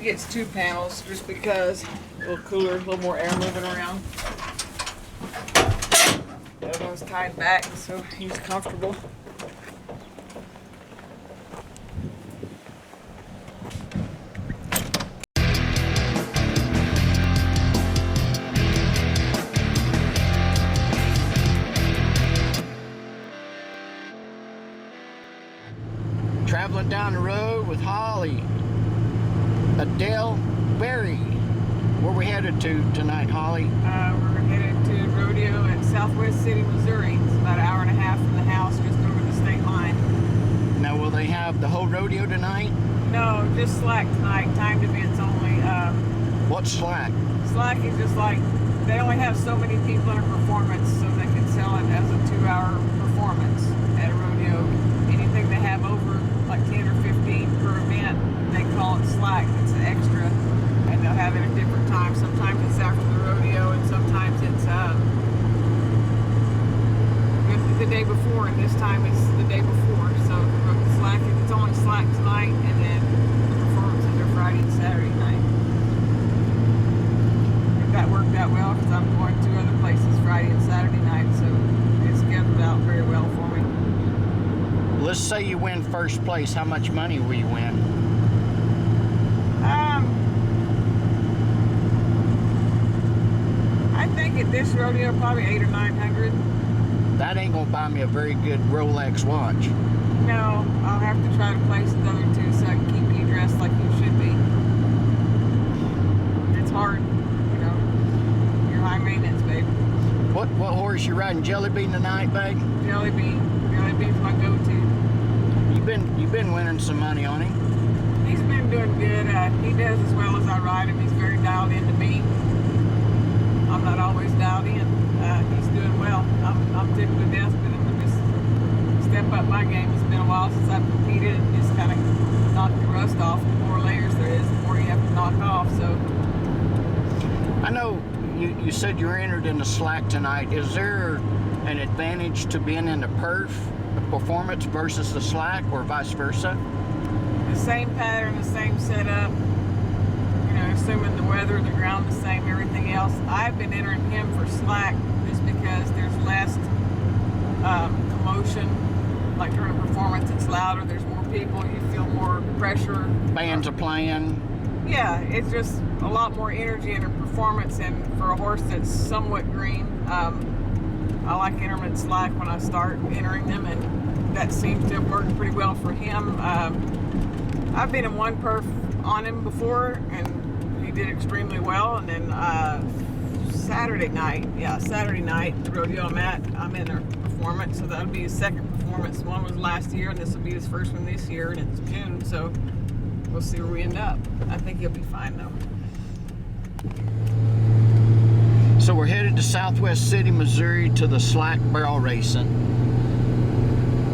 gets 2 panels just because a little cooler, a little more air moving around. The other one's tied back so he's comfortable. Traveling down the road with Holly, Adele, Berry. Where we headed to tonight, Holly? We're headed to Rodeo in Southwest City, Missouri. It's about an hour and a half from the house, just over the state line. Now, will they have the whole rodeo tonight? No, just Slack tonight, timed events only. What's Slack? Slack is just like, they only have so many people in a performance, so they can sell it as a 2-hour performance at a rodeo. Anything they have over like 10 or 15 per event, they call it Slack. It's an extra, and they'll have it at different times. Sometimes it's after the rodeo, and sometimes it's the day before, and this time it's the day before. So Slack, it's only Slack tonight, and then the performances are Friday and Saturday night. If that worked out well, because I'm going to other places Friday and Saturday night, so it's scheduled out very well for me. Let's say you win first place. How much money will you win? I think at this rodeo probably $800 or $900. That ain't gonna buy me a very good Rolex watch. No, I'll have to try to place the other 2 so I can keep you dressed like you should be. It's hard, you know. You're high maintenance, babe. What horse you riding? Jelly Bean tonight, babe? Jelly Bean. Jelly Bean's my go-to. You've been winning some money on him. He's been doing good. He does as well as I ride him. He's very dialed into me. I'm not always dialed in. He's doing well. I'm tickled to death with him to just step up my game. It's been a while since I've competed and just kind of knocked the rust off. The more layers there is, the more you have to knock off. So I know you said you were entered in the Slack tonight. Is there an advantage to being in the performance versus the Slack, or vice versa? the same pattern, the same setup. You know, assuming the weather, the ground the same, everything else. I've been entering him for Slack just because there's less commotion. Like during a performance, it's louder. There's more people. You feel more pressure. Bands are playing. Yeah, it's just a lot more energy in a performance, and for a horse that's somewhat green, I like entering in Slack when I start entering them, and that seems to have worked pretty well for him. I've been in one perf on him before, and he did extremely well. And then Saturday night, the rodeo I'm in a performance, so that'll be his second performance. One was last year, and this will be his first one this year, and it's June, so we'll see where we end up. I think he'll be fine, though. So we're headed to Southwest City, Missouri to the Slack barrel racing.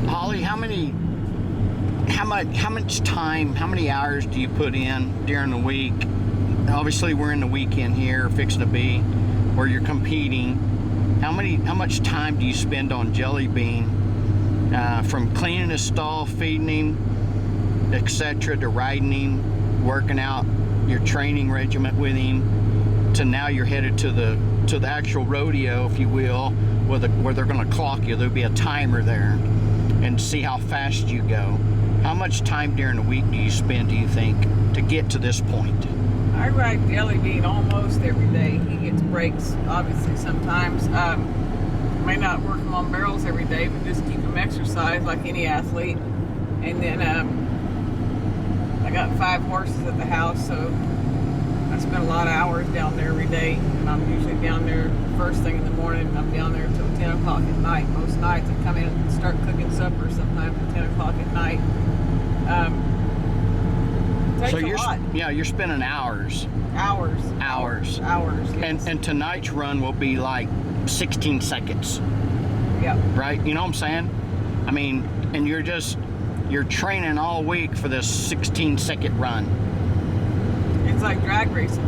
Holly, how much time, how many hours do you put in during the week? Obviously we're in the weekend here, fixing to be, where you're competing. How much time do you spend on Jelly Bean, from cleaning his stall, feeding him, etc., to riding him, working out your training regiment with him, to now you're headed to the actual rodeo, if you will, where they're going to clock you. There'll be a timer there, and see how fast you go. How much time during the week do you spend, do you think, to get to this point? I ride Jelly Bean almost every day. He gets breaks, obviously, sometimes. May not work him on barrels every day, but just keep him exercised like any athlete. And then I got 5 horses at the house, so I spend a lot of hours down there every day. And I'm usually down there first thing in the morning. I'm down there until 10 o'clock at night. Most nights I come in and start cooking supper sometimes at 10 o'clock at night. Takes So a lot. you're spending hours. Hours. Yes. And tonight's run will be like 16 seconds. Yep. Right? You know what I'm saying? I mean, and you're training all week for this 16-second run. It's like drag racing,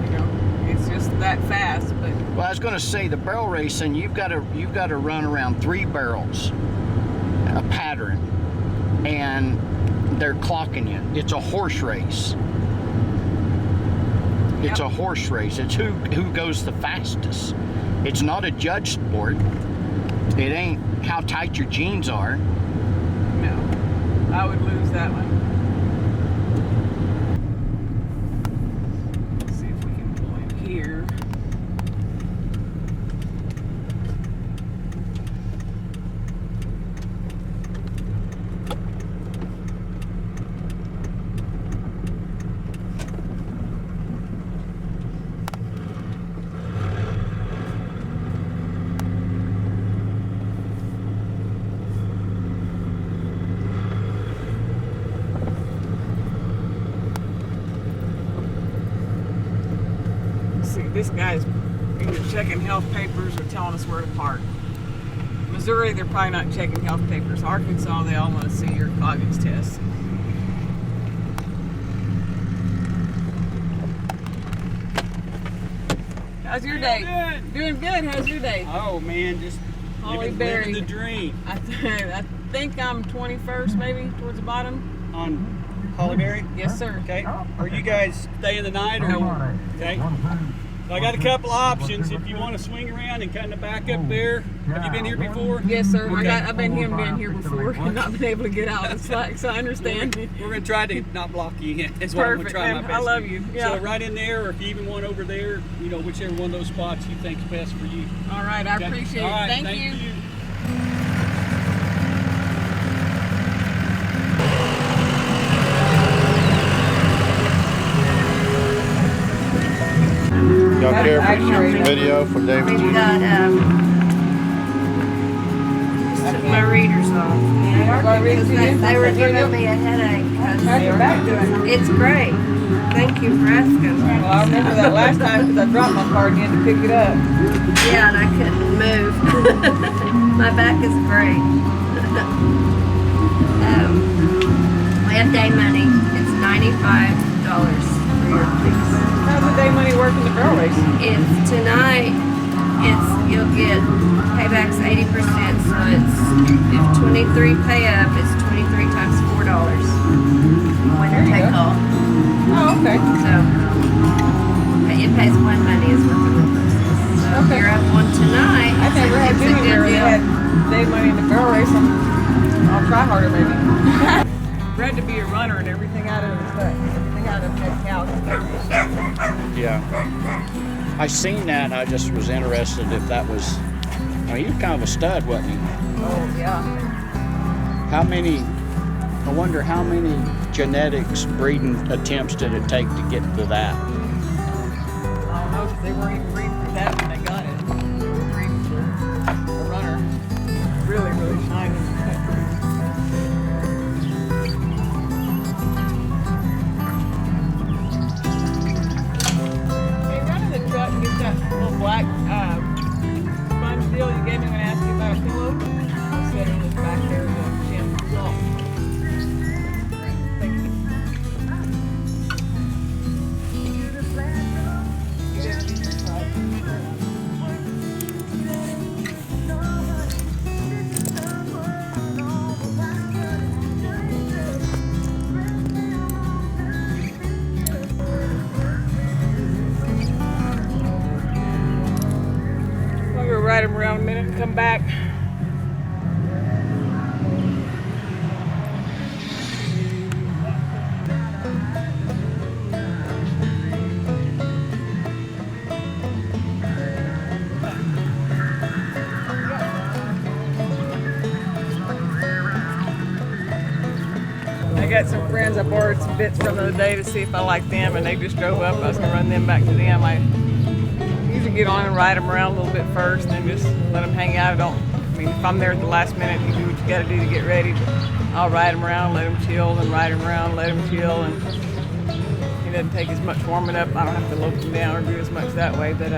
you know. It's just that fast. But Well, I was going to say, the barrel racing, you've got to run around 3 barrels, a pattern, and they're clocking you. It's a horse race. It's a horse race. It's who goes the fastest. It's not a judge sport. It ain't how tight your jeans are. No, I would lose that one. Let's see if we can pull in here. This guy's either checking health papers or telling us where to park. Missouri, they're probably not checking health papers. Arkansas, they all want to see your Coggins test. How's your day? Doing good. How's your day? Oh man, just living the dream. I think I'm 21st, maybe towards the bottom. On Hollyberry? Yes, sir. Okay. Are you guys staying the night or? Okay. So I got a couple options if you want to swing around and kind of back up there. Have you been here before? Yes, sir. Okay. I've been here before and not been able to get out of Slack, so I understand. We're going to try to not block you in. Is what I'm going to try my best. I love you. Yeah. So right in there, or if you even want over there, you know, whichever one of those spots you think's best for you. All right, I appreciate it. All right, Thank you. Y'all care for some video for David? We've got my readers off. They were giving me a headache. How's your back doing? It's great. Thank you for asking. Well, I remember that last time because I dropped my car and you had to pick it up. Yeah, and I couldn't move. My back is great. We have day money. It's $95 for your fix. How's the day money work in the barrel race? It's tonight. You'll get paybacks 80%, so it's if 23 pay up, it's 23 times $4. Winner take all. Oh, okay. So it pays one money is what the reverse is. So Okay. if you're up one tonight, I've never had it's a dinner good there where they deal. had day money in the barrel race. I'll try harder maybe. Bred to be a runner and everything out of everything out of that cow. Yeah. I seen that. I just was interested if that was. I mean, he was kind of a stud, wasn't he? Oh yeah. How many? I wonder how many genetics breeding attempts did it take to get to that? I don't know if they weren't even breeding for that when they got it. They were breeding for a runner. Really, really shiny. Hey, run in the truck and get that little black sponge deal you gave me when I asked you about a pillow. I'll set it in the back there in the gym. Thank you. I'll go ride him around a minute and come back. I got some friends I borrowed some bits from the other day to see if I like them, and they just drove up. I was gonna run them back to them. I usually get on and ride them around a little bit first, and then just let them hang out. I mean, if I'm there at the last minute, you do what you got to do to get ready. But I'll ride them around, let them chill, and ride them around, let them chill, and it doesn't take as much warming up. I don't have to lope them down or do as much that way. But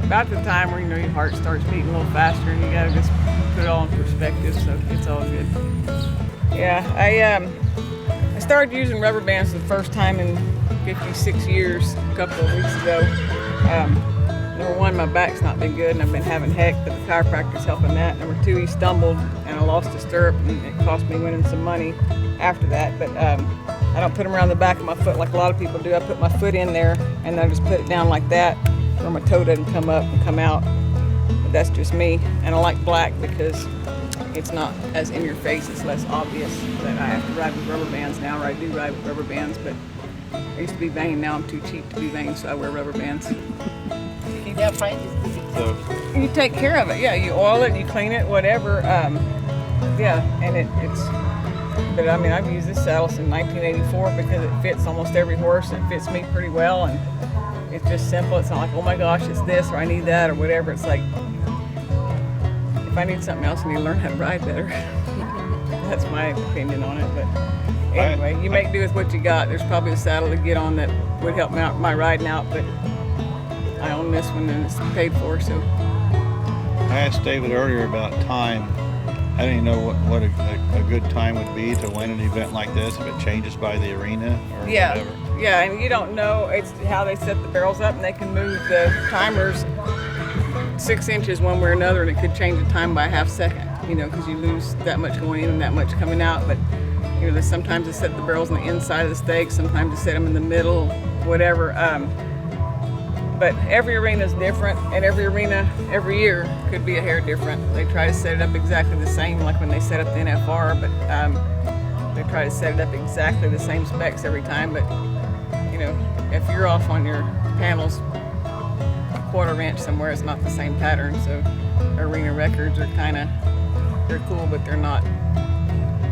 about the time where your heart starts beating a little faster, and you got to just put it all in perspective, so it's all good. Yeah, I started using rubber bands for the first time in 56 years a couple of weeks ago. Number one, my back's not been good and I've been having heck, but the chiropractor's helping that. Number two, he stumbled and I lost a stirrup and it cost me winning some money after that. But I don't put them around the back of my foot like a lot of people do. I put my foot in there and then I just put it down like that where my toe doesn't come up and come out. But that's just me. And I like black because it's not as in your face, it's less obvious that I have to ride with rubber bands now, or I do ride with rubber bands, but I used to be vain, now I'm too cheap to be vain, so I wear rubber bands. So, You take care of it, yeah, you oil it, you clean it, whatever, yeah, and it's, but I mean, I've used this saddle since 1984 because it fits almost every horse, and it fits me pretty well, and it's just simple. It's not like, oh my gosh, it's this, or I need that, or whatever. It's like, if I need something else, I need to learn how to ride better. That's my opinion on it. But anyway, you make do with what you got. There's probably a saddle to get on that would help me out my riding out, but I own this one and it's paid for, so. I asked David earlier about time. I didn't know what a good time would be to win an event like this, if it changes by the arena or whatever. Yeah, and you don't know. It's how they set the barrels up, and they can move the timers 6 inches one way or another, and it could change the time by a half second, you know, because you lose that much going in and that much coming out. But, you know, sometimes they set the barrels on the inside of the stake, sometimes they set them in the middle, whatever. But every arena is different, and every arena, every year, could be a hair different. They try to set it up exactly the same, like when they set up the NFR, but they try to set it up exactly the same specs every time. But, you know, if you're off on your panels a quarter inch somewhere, it's not the same pattern. So arena records are kind of, they're cool, but they're not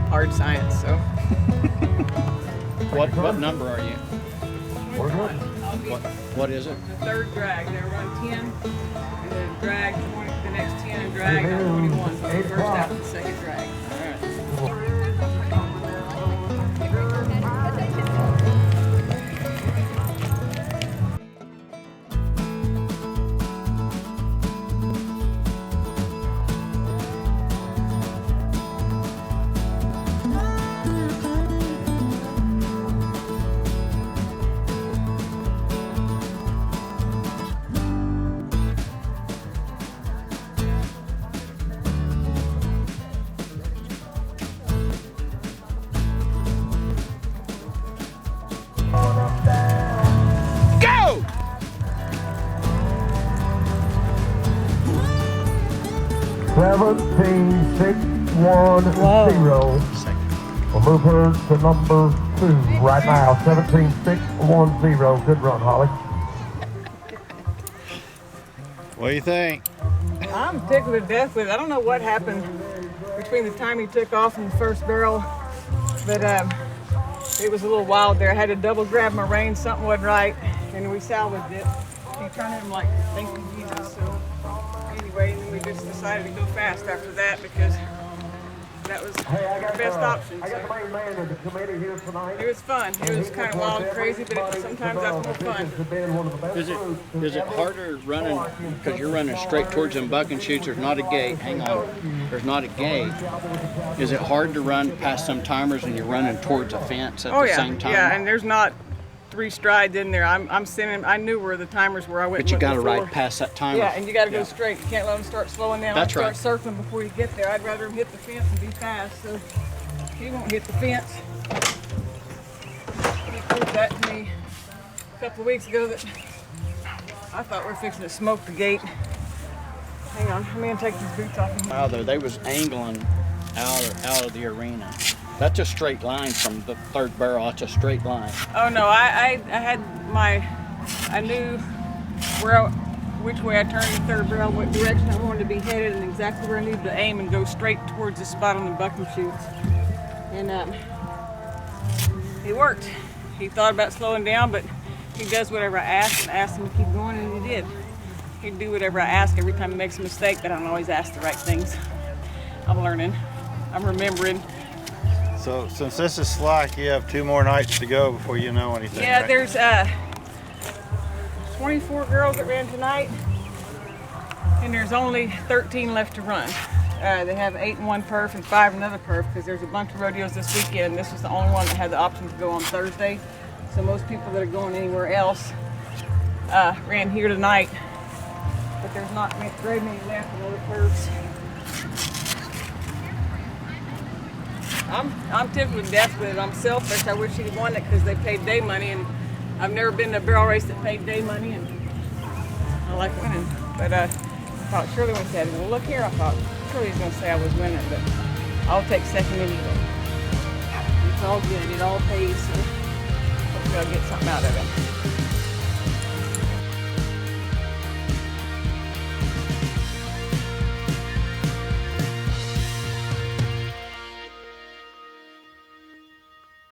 hard science. So. What number are you? What is it? The third drag. They run 10, and then drag 20, the next 10, and drag on 21. So the first after the second drag. All right. Go! 17610. We'll move her to number 2 right now. 17610. Good run, Holly. What do you think? I'm tickled to death with it. I don't know what happened between the time he took off and the first barrel, but it was a little wild there. I had to double grab my reins, something wasn't right, and we salvaged it. He turned him like, thank you, Jesus. So anyway, and then we just decided to go fast after that because that was our best option. I got the main man of the committee here tonight. It was fun. It was kind of wild and crazy, but sometimes that's more fun. Is it harder running, because you're running straight towards them bucking chutes, there's not a gate, hang on, there's not a gate. Is it hard to run past some timers when you're running towards a fence at the same time? Yeah, and there's not 3 strides in there. I'm sending, I knew where the timers were. I went. But you got to before. ride past that timer. Yeah, and you got to go straight. You can't let them start slowing down. That's and right. Start circling before you get there. I'd rather him hit the fence and be fast. So he won't hit the fence. He proved that to me a couple of weeks ago that I thought we were fixing to smoke the gate. Hang on, I'm gonna take these boots off. Out there, they was angling out of the arena. That's a straight line from the third barrel. That's a straight line. Oh no, I had I knew which way I turned the third barrel, what direction I wanted to be headed, and exactly where I needed to aim and go straight towards the spot on the bucking chutes. And it worked. He thought about slowing down, but he does whatever I asked and asked him to keep going, and he did. He'd do whatever I ask every time he makes a mistake, but I don't always ask the right things. I'm learning. I'm remembering. So since this is slack, you have 2 more nights to go before you know anything. Yeah, right? there's 24 girls that ran tonight, and there's only 13 left to run. They have 8 in one perf and 5 in another perf because there's a bunch of rodeos this weekend. This was the only one that had the option to go on Thursday. So most people that are going anywhere else ran here tonight, but there's not very many left in other perfs. I'm tickled to death with it. I'm selfish. I wish he'd won it because they paid day money, and I've never been to a barrel race that paid day money, and I like winning. But I thought Shirley went to well, look here. I thought Shirley's going to say I was winning, but I'll take second anyway. It's all good. It all pays. So hopefully I'll get something out of it.